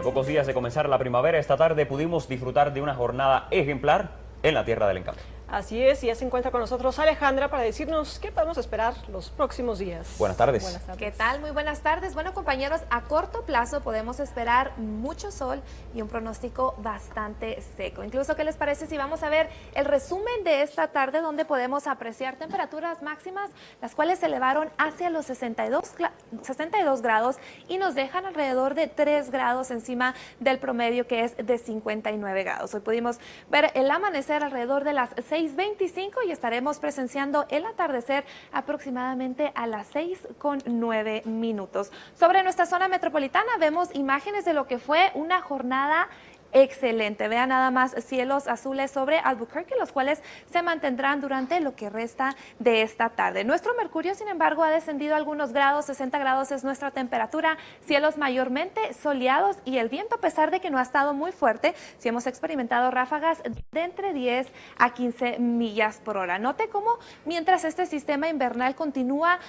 A pocos días de comenzar la primavera, esta tarde pudimos disfrutar de una jornada ejemplar en la Tierra del Encanto. Así es, y ya se encuentra con nosotros Alejandra para decirnos qué podemos esperar los próximos días. Buenas tardes. Buenas tardes. ¿Qué tal? Muy buenas tardes. Bueno, compañeros, a corto plazo podemos esperar mucho sol y un pronóstico bastante seco. Incluso, ¿qué les parece si vamos a ver el resumen de esta tarde, donde podemos apreciar temperaturas máximas, las cuales se elevaron hacia los 62 grados y nos dejan alrededor de 3 grados encima del promedio, que es de 59 grados. Hoy pudimos ver el amanecer alrededor de las 6:25 y estaremos presenciando el atardecer aproximadamente a las 6:09. Sobre nuestra zona metropolitana vemos imágenes de lo que fue una jornada excelente. Vean nada más, cielos azules sobre Albuquerque, los cuales se mantendrán durante lo que resta de esta tarde. Nuestro mercurio, sin embargo, ha descendido algunos grados, 60 grados es nuestra temperatura, cielos mayormente soleados y el viento, a pesar de que no ha estado muy fuerte, sí hemos experimentado ráfagas de entre 10 a 15 millas por hora. Note cómo mientras este sistema invernal continúa,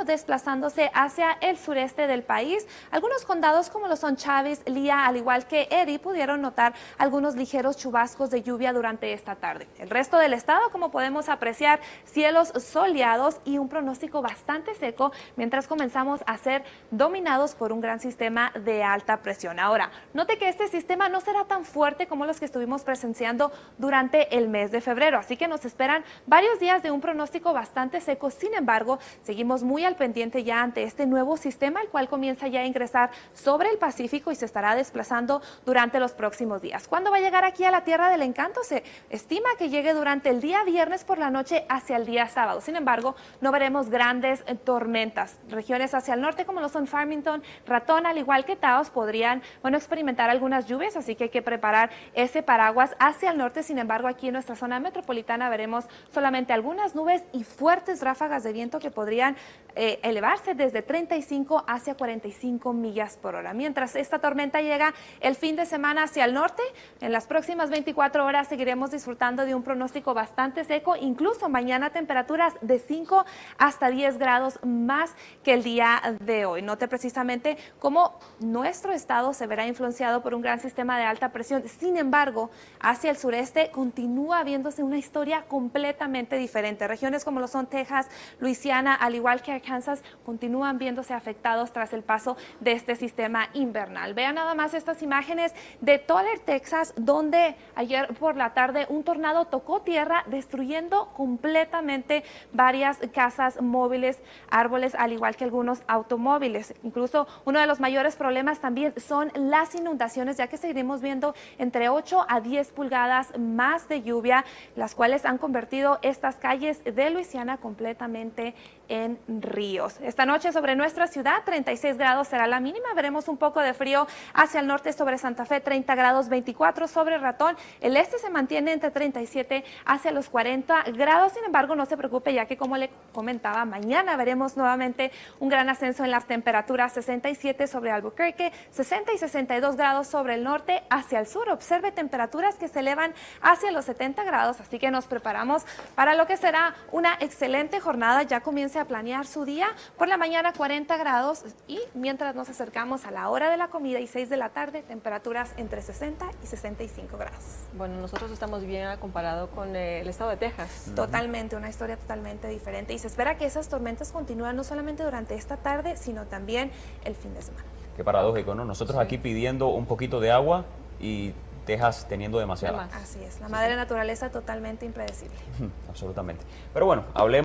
desplazándose hacia el sureste del país, algunos condados como lo son Chávez, Lea, al igual que Erie, pudieron notar algunos ligeros chubascos de lluvia durante esta tarde. El resto del estado, como podemos apreciar, cielos soleados y un pronóstico bastante seco, mientras comenzamos a ser dominados por un gran sistema de alta presión. Ahora, note que este sistema no será tan fuerte como los que estuvimos presenciando durante el mes de febrero, así que nos esperan varios días de un pronóstico bastante seco. Sin embargo, seguimos muy al pendiente ya ante este nuevo sistema, el cual comienza ya a ingresar sobre el Pacífico y se estará desplazando durante los próximos días. ¿Cuándo va a llegar aquí a la Tierra del Encanto? Se estima que llegue durante el día viernes por la noche hacia el día sábado. Sin embargo, no veremos grandes tormentas. Regiones hacia el norte, como lo son Farmington, Ratón, al igual que Taos, podrían experimentar algunas lluvias, así que hay que preparar ese paraguas hacia el norte. Sin embargo, aquí en nuestra zona metropolitana veremos solamente algunas nubes y fuertes ráfagas de viento que podrían elevarse desde 35 hacia 45 millas por hora. Mientras esta tormenta llega el fin de semana hacia el norte, en las próximas 24 horas seguiremos disfrutando de un pronóstico bastante seco, incluso mañana temperaturas de 5 hasta 10 grados más que el día de hoy. Note precisamente cómo nuestro estado se verá influenciado por un gran sistema de alta presión. Sin embargo, hacia el sureste continúa viéndose una historia completamente diferente. Regiones como lo son Texas, Luisiana, al igual que Arkansas, continúan viéndose afectados tras el paso de este sistema invernal. Vean nada más estas imágenes de Tyler, Texas, donde ayer por la tarde un tornado tocó tierra, destruyendo completamente varias casas móviles, árboles, al igual que algunos automóviles. Incluso uno de los mayores problemas también son las inundaciones, ya que seguiremos viendo entre 8 a 10 pulgadas más de lluvia, las cuales han convertido estas calles de Luisiana completamente en ríos. Esta noche sobre nuestra ciudad, 36 grados será la mínima. Veremos un poco de frío hacia el norte sobre Santa Fe, 30 grados, 24 sobre Ratón. El este se mantiene entre 37 hacia los 40 grados. Sin embargo, no se preocupe, ya que, como le comentaba, mañana veremos nuevamente un gran ascenso en las temperaturas, 67 sobre Albuquerque, 60 y 62 grados sobre el norte. Hacia el sur, observe temperaturas que se elevan hacia los 70 grados, así que nos preparamos para lo que será una excelente jornada. Ya comience a planear su día. Por la mañana 40 grados y mientras nos acercamos a la hora de la comida y 6 de la tarde, temperaturas entre 60 y 65 grados. Bueno, nosotros estamos bien comparado con el estado de Texas. Totalmente, una historia totalmente diferente, y se espera que esas tormentas continúen no solamente durante esta tarde, sino también el fin de semana. Qué paradójico, ¿no? Nosotros aquí pidiendo un poquito de agua y Texas teniendo demasiada. Así es, la madre naturaleza totalmente impredecible. Absolutamente. Pero bueno, hablemos